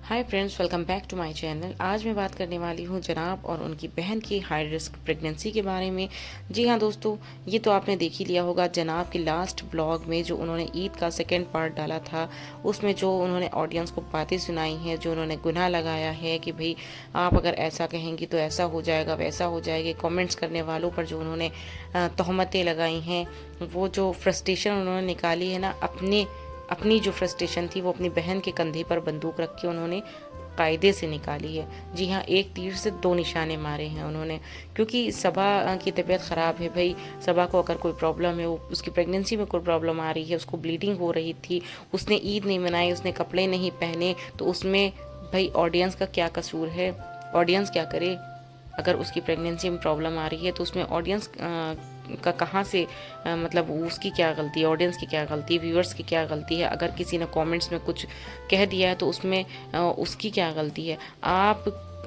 Hi friends, welcome back to my channel. आज मैं बात करने वाली हूँ जनाब और उनकी बहन की हाई रिस्क प्रेगनेंसी के बारे में। जी हाँ दोस्तों, ये तो आपने देख ही लिया होगा जनाब के लास्ट ब्लॉग में जो उन्होंने ईद का सेकंड पार्ट डाला था, उसमें जो उन्होंने ऑडियंस को बातें सुनाई हैं, जो उन्होंने गुनाह लगाया है कि भाई आप अगर ऐसा कहेंगी तो ऐसा हो जाएगा, वैसा हो जाएगा। कॉमेंट्स करने वालों पर जो उन्होंने तोहमतें लगाई हैं, वो जो फ्रस्ट्रेशन उन्होंने निकाली है ना, अपनी जो फ्रस्ट्रेशन थी वो अपनी बहन के कंधे पर बंदूक रख के उन्होंने कायदे से निकाली है। जी हाँ, एक तीर से दो निशाने मारे हैं उन्होंने, क्योंकि सबा की तबीयत ख़राब है भाई। सबा को अगर कोई प्रॉब्लम है, वो उसकी प्रेगनेंसी में कोई प्रॉब्लम आ रही है, उसको ब्लीडिंग हो रही थी, उसने ईद नहीं मनाई, उसने कपड़े नहीं पहने, तो उसमें भाई ऑडियंस का क्या कसूर है? ऑडियंस क्या करे? अगर उसकी प्रेगनेंसी में प्रॉब्लम आ रही है तो उसमें ऑडियंस का कहाँ से मतलब उसकी क्या गलती है, ऑडियंस की क्या गलती है, व्यूअर्स की क्या गलती है? अगर किसी ने कमेंट्स में कुछ कह दिया है तो उसमें उसकी क्या गलती है?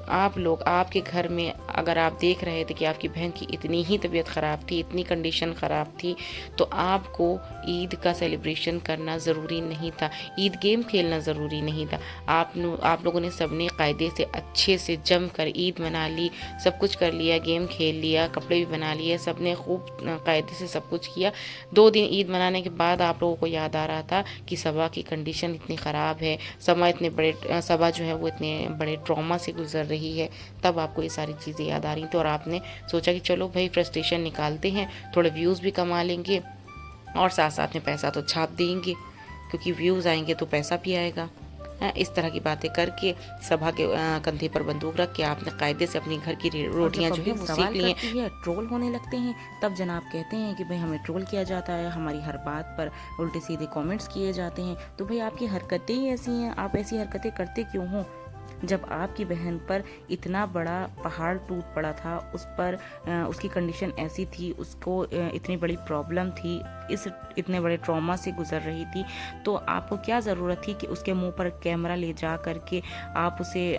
आप लोग, आपके घर में अगर आप देख रहे थे कि आपकी बहन की इतनी ही तबीयत ख़राब थी, इतनी कंडीशन ख़राब थी, तो आपको ईद का सेलिब्रेशन करना ज़रूरी नहीं था, ईद गेम खेलना ज़रूरी नहीं था। आप लोगों ने सबने कायदे से अच्छे से जम कर ईद मना ली, सब कुछ कर लिया, गेम खेल लिया, कपड़े भी बना लिए, सब ने खूब कायदे से सब कुछ किया। 2 दिन ईद मनाने के बाद आप लोगों को याद आ रहा था कि सबा की कंडीशन इतनी ख़राब है, सबा जो है वो इतने बड़े ट्रॉमा से गुजर रही है। तब आपको ये सारी चीज़ें याद आ रही थी और आपने सोचा कि चलो भाई फ्रस्ट्रेशन निकालते हैं, थोड़े व्यूज़ भी कमा लेंगे और साथ साथ में पैसा तो छाप देंगे, क्योंकि व्यूज़ आएंगे तो पैसा भी आएगा। इस तरह की बातें करके सभा के कंधे पर बंदूक रख के आपने कायदे से अपनी घर की रोटियां जो है वो सेक ली हैं। ट्रोल होने लगते हैं, तब जनाब कहते हैं कि भाई हमें ट्रोल किया जाता है, हमारी हर बात पर उल्टे सीधे कमेंट्स किए जाते हैं। तो भाई आपकी हरकतें ही ऐसी हैं, आप ऐसी हरकतें करते क्यों हो? जब आपकी बहन पर इतना बड़ा पहाड़ टूट पड़ा था, उस पर उसकी कंडीशन ऐसी थी, उसको इतनी बड़ी प्रॉब्लम थी, इस इतने बड़े ट्रॉमा से गुजर रही थी, तो आपको क्या ज़रूरत थी कि उसके मुंह पर कैमरा ले जा करके आप उसे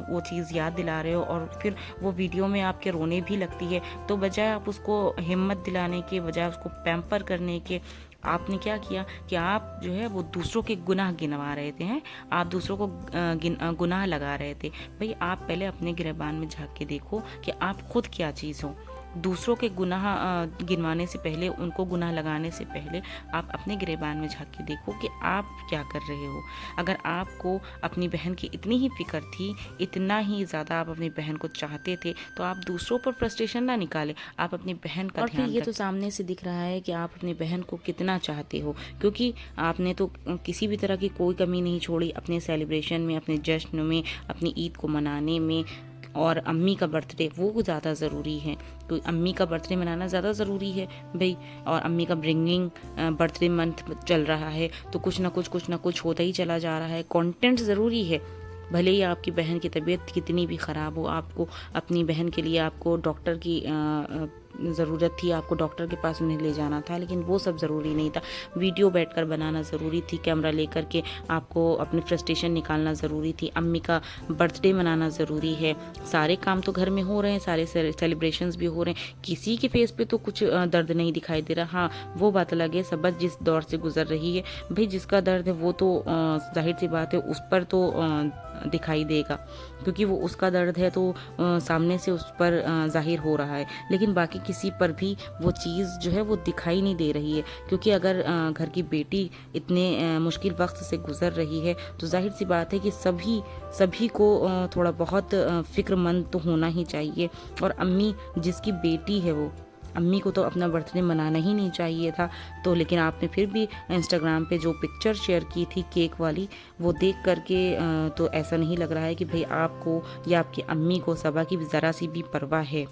वो चीज़ याद दिला रहे हो और फिर वो वीडियो में आपके रोने भी लगती है। तो बजाय आप उसको हिम्मत दिलाने के, बजाय उसको पैम्पर करने के, आपने क्या किया कि आप जो है वो दूसरों के गुनाह गिनवा रहे थे हैं, आप दूसरों को गुनाह लगा रहे थे। भाई आप पहले अपने गिरबान में झांक के देखो कि आप खुद क्या चीज़ हो। दूसरों के गुनाह गिनवाने से पहले, उनको गुनाह लगाने से पहले आप अपने गिरबान में झांक के देखो कि आप क्या कर रहे हो। अगर आपको अपनी बहन की इतनी ही फिक्र थी, इतना ही ज़्यादा आप अपनी बहन को चाहते थे, तो आप दूसरों पर फ्रस्ट्रेशन ना निकाले, आप अपनी बहन का ध्यान। ये तो सामने से दिख रहा है कि आप अपनी बहन को कितना चाहते हो, क्योंकि आपने तो किसी भी तरह की कोई कमी नहीं छोड़ी अपने सेलिब्रेशन में, अपने जश्न में, अपनी ईद को मनाने में। और अम्मी का बर्थडे वो ज़्यादा ज़रूरी है, तो अम्मी का बर्थडे मनाना ज़्यादा ज़रूरी है भाई। और अम्मी का ब्रिंगिंग बर्थडे मंथ चल रहा है, तो कुछ ना कुछ होता ही चला जा रहा है। कंटेंट ज़रूरी है, भले ही आपकी बहन की तबीयत कितनी भी ख़राब हो, आपको अपनी बहन के लिए आपको डॉक्टर की ज़रूरत थी, आपको डॉक्टर के पास उन्हें ले जाना था, लेकिन वो सब ज़रूरी नहीं था। वीडियो बैठकर बनाना ज़रूरी थी, कैमरा लेकर के आपको अपनी फ्रस्ट्रेशन निकालना ज़रूरी थी, अम्मी का बर्थडे मनाना ज़रूरी है। सारे काम तो घर में हो रहे हैं, सारे सेलिब्रेशंस भी हो रहे हैं, किसी के फेस पे तो कुछ दर्द नहीं दिखाई दे रहा। हाँ, वो बात अलग है, सबक जिस दौर से गुजर रही है भाई, जिसका दर्द है वो तो जाहिर सी बात है उस पर तो दिखाई देगा, क्योंकि वो उसका दर्द है तो सामने से उस पर जाहिर हो रहा है, लेकिन बाकी किसी पर भी वो चीज़ जो है वो दिखाई नहीं दे रही है। क्योंकि अगर घर की बेटी इतने मुश्किल वक्त से गुजर रही है, तो जाहिर सी बात है कि सभी को थोड़ा बहुत फ़िक्रमंद तो होना ही चाहिए। और अम्मी जिसकी बेटी है, वो अम्मी को तो अपना बर्थडे मनाना ही नहीं चाहिए था। तो लेकिन आपने फिर भी इंस्टाग्राम पे जो पिक्चर शेयर की थी केक वाली, वो देख करके तो ऐसा नहीं लग रहा है कि भाई आपको या आपकी अम्मी को सबा की ज़रा सी भी परवाह है।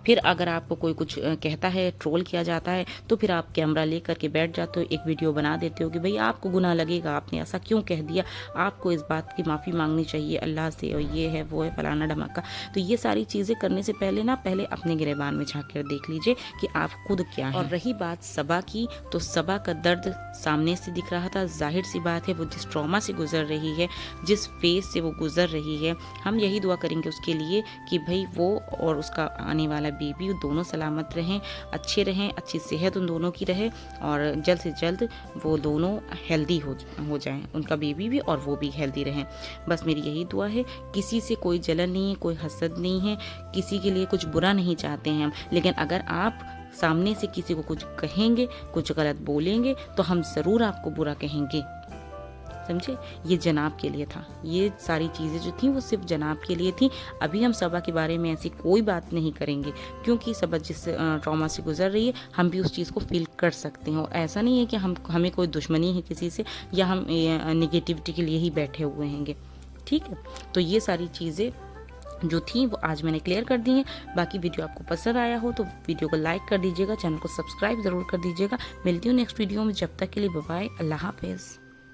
फिर अगर आपको कोई कुछ कहता है, ट्रोल किया जाता है, तो फिर आप कैमरा ले करके बैठ जाते हो, एक वीडियो बना देते हो कि भाई आपको गुनाह लगेगा, आपने ऐसा क्यों कह दिया, आपको इस बात की माफ़ी मांगनी चाहिए अल्लाह से, और ये है वो है फलाना ढमाका। तो ये सारी चीज़ें करने से पहले ना, पहले अपने गिरेबान में झाँक कर देख लीजिए कि आप खुद क्या हैं। और रही बात सबा की, तो सबा का दर्द सामने से दिख रहा था। जाहिर सी बात है वो जिस ट्रॉमा से गुजर रही है, जिस फेज से वो गुजर रही है, हम यही दुआ करेंगे उसके लिए कि भाई वो और उसका आने वाला वाला बेबी दोनों सलामत रहें, अच्छे रहें, अच्छी सेहत उन दोनों की रहे और जल्द से जल्द वो दोनों हेल्दी हो जाएं, उनका बेबी भी और वो भी हेल्दी रहें। बस मेरी यही दुआ है। किसी से कोई जलन नहीं है, कोई हसद नहीं है, किसी के लिए कुछ बुरा नहीं चाहते हैं हम, लेकिन अगर आप सामने से किसी को कुछ कहेंगे, कुछ गलत बोलेंगे तो हम ज़रूर आपको बुरा कहेंगे, समझे। ये जनाब के लिए था, ये सारी चीज़ें जो थी वो सिर्फ जनाब के लिए थी। अभी हम सबा के बारे में ऐसी कोई बात नहीं करेंगे, क्योंकि सबा जिस ट्रॉमा से गुजर रही है हम भी उस चीज़ को फील कर सकते हैं। और ऐसा नहीं है कि हमें कोई दुश्मनी है किसी से या हम निगेटिविटी के लिए ही बैठे हुए हैंगे, ठीक है। तो ये सारी चीज़ें जो थी वो आज मैंने क्लियर कर दी हैं। बाकी वीडियो आपको पसंद आया हो तो वीडियो को लाइक कर दीजिएगा, चैनल को सब्सक्राइब ज़रूर कर दीजिएगा। मिलती हूँ नेक्स्ट वीडियो में, जब तक के लिए बाय बाय, अल्लाह हाफिज़।